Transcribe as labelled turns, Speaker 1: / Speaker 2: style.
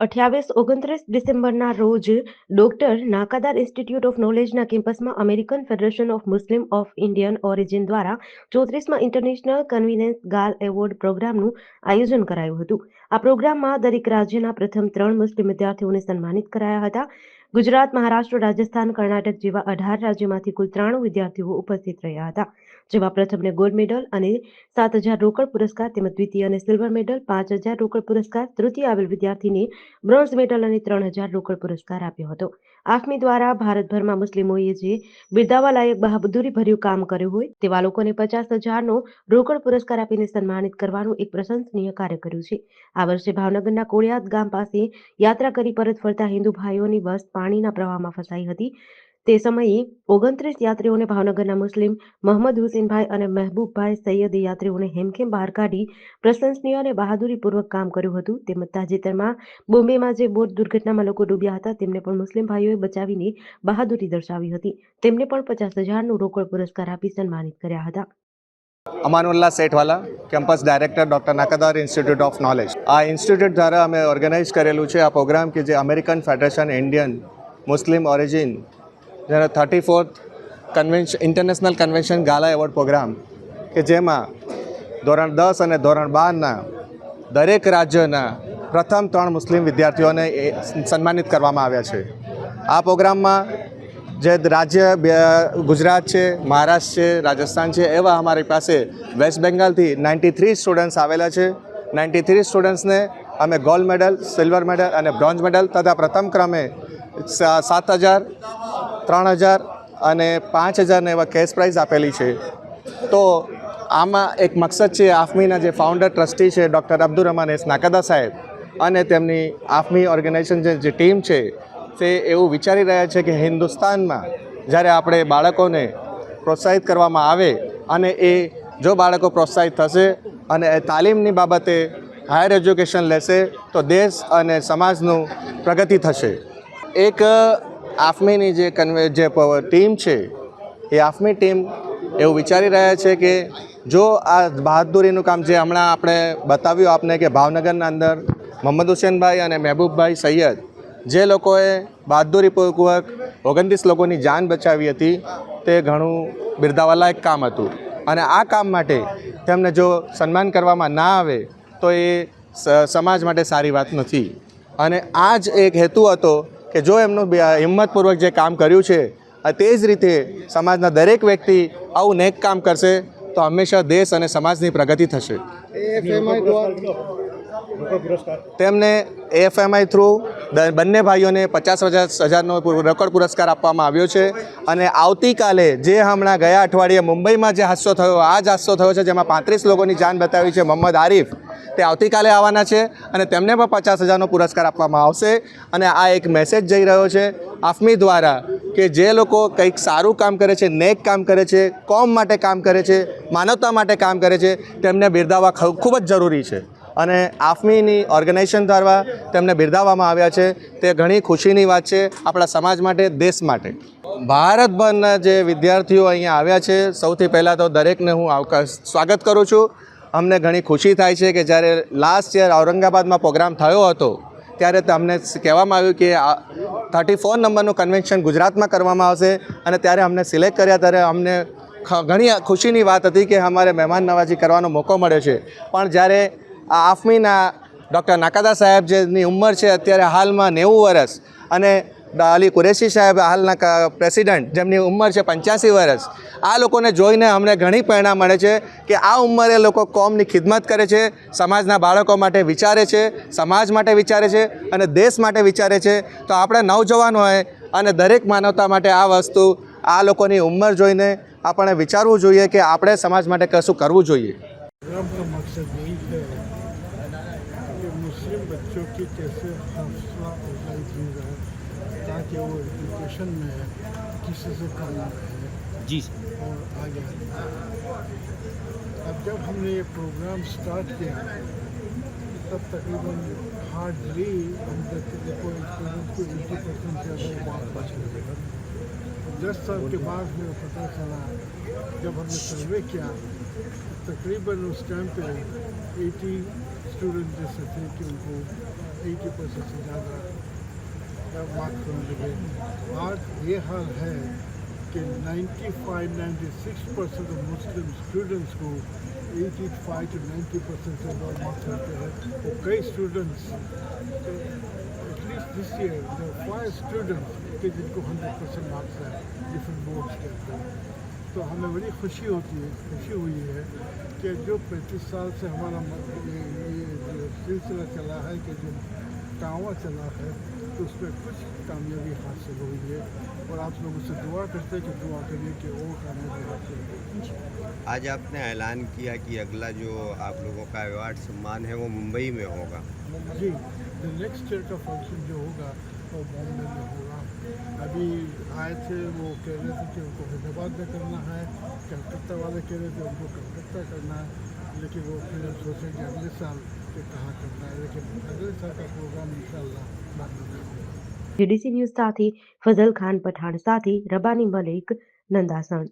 Speaker 1: 28-29 ડિસેમ્બરના રોજ doctor નાકાદાર institute of નોલેજના કેમ્પસમાં American federation of Muslim of Indian origin દ્વારા 34માં ઇન્ટરનેશનલ કન્વીનન્સ ગાલ એવોર્ડ પ્રોગ્રામનું આયોજન કરાયું હતું. આ પ્રોગ્રામમાં દરેક રાજ્યના પ્રથમ 3 મુસ્લિમ વિદ્યાર્થીઓને સન્માનિત કરાયા હતા. ગુજરાત, મહારાષ્ટ્ર, રાજસ્થાન, કર્ણાટક જેવા 18 રાજ્યોમાંથી કુલ 93 વિદ્યાર્થીઓ ઉપસ્થિત રહ્યા હતા. જેમાં પ્રથમને ગોલ્ડ મેડલ અને 7,000 રોકડ પુરસ્કાર તેમજ દ્વિતીય અને સિલ્વર મેડલ, 5,000 રોકડ પુરસ્કાર, તૃતીય આવેલ વિદ્યાર્થીને બ્રોન્ઝ મેડલ અને 3,000 રોકડ પુરસ્કાર આપ્યો હતો. આફમી દ્વારા ભારતભરમાં મુસ્લિમોએ જે બિરદાવવા લાયક બહાદુરીભર્યું કામ કર્યું હોય તેવા લોકોને 50,000નો રોકડ પુરસ્કાર આપીને સન્માનિત કરવાનું એક પ્રશંસનીય કાર્ય કર્યું છે. આ વર્ષે ભાવનગરના કોળિયાદ ગામ પાસે યાત્રા કરી પરત ફરતા હિન્દુ ભાઈઓની બસ પાણીના પ્રવાહમાં ફસાઈ હતી. તે સમયે 29 યાત્રીઓને ભાવનગરના મુસ્લિમ મોહમ્મદ હુસેનભાઈ અને મહેબૂબભાઈ સૈયદે યાત્રીઓને હેમખેમ બહાર કાઢી પ્રશંસનીય અને બહાદુરીપૂર્વક કામ કર્યું હતું. તેમજ તાજેતરમાં બોમ્બેમાં જે બોટ દુર્ઘટનામાં લોકો ડૂબ્યા હતા તેમને પણ મુસ્લિમ ભાઈઓએ બચાવીને બહાદુરી દર્શાવી હતી. તેમને પણ 50,000નો રોકડ પુરસ્કાર આપી સન્માનિત કર્યા હતા.
Speaker 2: Amanullah Sethwala, campus director doctor Nakadar institute of knowledge. આ ઇન્સ્ટિટ્યૂટ દ્વારા અમે ઓર્ગેનાઇઝ કરેલું છે આ પ્રોગ્રામ કે જે American federation Indian Muslim origin જેનો 34th international convention gala award program કે જેમાં ધોરણ 10 અને ધોરણ 12ના દરેક રાજ્યના પ્રથમ 3 મુસ્લિમ વિદ્યાર્થીઓને સન્માનિત કરવામાં આવ્યા છે. આ પ્રોગ્રામમાં જે રાજ્ય ગુજરાત છે, મહારાષ્ટ્ર છે, રાજસ્થાન છે, એવા અમારી પાસે વેસ્ટ બેંગાલથી 93 સ્ટુડન્ટ્સ આવેલા છે. 93 સ્ટુડન્ટ્સને અમે ગોલ્ડ મેડલ, સિલ્વર મેડલ અને બ્રોન્ઝ મેડલ તથા પ્રથમ ક્રમે 7,000, 3,000 અને 5,000 એવા કેશ પ્રાઇઝ આપેલી છે. તો આમાં એક મકસદ છે આફમીના જે ફાઉન્ડર ટ્રસ્ટી છે ડૉક્ટર અબ્દુર રહેમાન એસ નાકાદા સાહેબ અને તેમની આફમી ઓર્ગેનાઇઝેશન જે ટીમ છે તે એવું વિચારી રહ્યા છે કે હિન્દુસ્તાનમાં જ્યારે આપણે બાળકોને પ્રોત્સાહિત કરવામાં આવે અને એ જો બાળકો પ્રોત્સાહિત થશે અને એ તાલીમની બાબતે હાયર એજ્યુકેશન લેશે તો દેશ અને સમાજનું પ્રગતિ થશે. એક આફમીની જે ટીમ છે એ આફમી ટીમ એવું વિચારી રહ્યા છે કે જો આ બહાદુરીનું કામ જે હમણાં આપણે બતાવ્યું આપને કે ભાવનગરના અંદર મોહમ્મદ હુસેનભાઈ અને મહેબૂબભાઈ સૈયદ જે લોકોએ બહાદુરીપૂર્વક 29 લોકોની જાન બચાવી હતી તે ઘણું બિરદાવવાલાયક કામ હતું અને આ કામ માટે તેમને જો સન્માન કરવામાં ના આવે તો એ સમાજ માટે સારી વાત નથી. અને આ જ એક હેતુ હતો કે જો એમનું હિંમતપૂર્વક જે કામ કર્યું છે તે જ રીતે સમાજના દરેક વ્યક્તિ આવું નેક કામ કરશે તો હંમેશા દેશ અને સમાજની પ્રગતિ થશે. તેમને એએફએમઆઈ થ્રુ બંને ભાઈઓને 50,000નો રોકડ પુરસ્કાર આપવામાં આવ્યો છે. અને આવતીકાલે જે હમણાં ગયા અઠવાડિયે મુંબઈમાં જે હાદસો થયો, આ જ હાદસો થયો છે જેમાં 35 લોકોની જાન બતાવી છે મોહમ્મદ આરિફ, તે આવતીકાલે આવવાના છે અને તેમને પણ 50,000નો પુરસ્કાર આપવામાં આવશે. અને આ એક મેસેજ જઈ રહ્યો છે આફમી દ્વારા કે જે લોકો કંઈક સારું કામ કરે છે, નેક કામ કરે છે, કોમ માટે કામ કરે છે, માનવતા માટે કામ કરે છે, તેમને બિરદાવવા ખૂબ જ જરૂરી છે. અને આફમીની ઓર્ગેનાઇઝેશન દ્વારા તેમને બિરદાવવામાં આવ્યા છે. તે ઘણી ખુશીની વાત છે આપણા સમાજ માટે, દેશ માટે. ભારતભરના જે વિદ્યાર્થીઓ અહીંયા આવ્યા છે, સૌથી પહેલાં તો દરેકને હું સ્વાગત કરું છું. અમને ઘણી ખુશી થાય છે કે જ્યારે લાસ્ટ યર ઔરંગાબાદમાં પ્રોગ્રામ થયો હતો ત્યારે અમને કહેવામાં આવ્યું કે 34 નંબરનું કન્વેન્શન ગુજરાતમાં કરવામાં આવશે અને ત્યારે અમને સિલેક્ટ કર્યા. ત્યારે અમને ઘણી ખુશીની વાત હતી કે અમારે મહેમાન નવાજી કરવાનો મોકો મળ્યો છે. પણ જ્યારે આ આફમીના ડૉક્ટર નાકાદા સાહેબ જેની ઉંમર છે અત્યારે હાલમાં 90 વર્ષ અને અલી કુરેશી સાહેબ હાલના પ્રેસિડન્ટ જેમની ઉંમર છે 85 વર્ષ, આ લોકોને જોઈને અમને ઘણી પ્રેરણા મળે છે કે આ ઉંમરે લોકો કોમની ખિદમત કરે છે, સમાજના બાળકો માટે વિચારે છે, સમાજ માટે વિચારે છે અને દેશ માટે વિચારે છે. તો આપણે નવજવાન હોય અને દરેક માનવતા માટે આ વસ્તુ, આ લોકોની ઉંમર જોઈને આપણે વિચારવું જોઈએ કે આપણે સમાજ માટે કશું કરવું જોઈએ.
Speaker 3: मुस्लिम बच्चों की कैसे हौसला अफजाई की जाए ताकि वो एजुकेशन में किसी से कम न रहे जी और आगे अब जब हमने ये प्रोग्राम स्टार्ट किया तब तकरीबन हार्डली हम देखते थे कोई स्टूडेंट को 80% से ज़्यादा पास मिलेगा. 10 साल के बाद हमें पता चला जब हमने सर्वे किया तकरीबन उस टाइम पे 80 स्टूडेंट जैसे थे कि उनको 80% से ज़्यादा मार्क्स होने लगे। आज ये हाल है कि 95-96% ऑफ मुस्लिम स्टूडेंट्स को 85 to 90% से अबाउट मार्क्स आते हैं। और कई students at least this year there are 5 students के जिनको 100% मार्क्स है डिफरेंट बोर्ड्स के अंदर। तो हमें बड़ी खुशी हुई है कि जो 35 साल से हमारा ये जो सिलसिला चला है कि जो दावा चला है तो उसमें कुछ कामयाबी हासिल हुई है। और आप लोगों से दुआ करते हैं कि दुआ करिए कि और कामयाबी हासिल हो।
Speaker 4: आज आपने ऐलान किया कि अगला जो आप लोगों का अवार्ड सम्मान है वो मुंबई में होगा।
Speaker 3: जी, द नेक्स्ट ईयर का फंक्शन जो होगा वो बॉम्बे में होगा। अभी आए थे, वो कह रहे थे कि उनको हैदराबाद में करना है, कलकत्ता वाले कह रहे थे उनको कलकत्ता करना है, लेकिन वो फिर हम सोचे कि अगले साल के कहाँ करना है, लेकिन अगले साल का प्रोग्राम इंशाल्लाह बाद में होगा।
Speaker 1: જીડીસી ન્યૂઝ સાથે ફઝલ ખાન પઠાણ સાથે રબાની મલિક, નંદાસણ।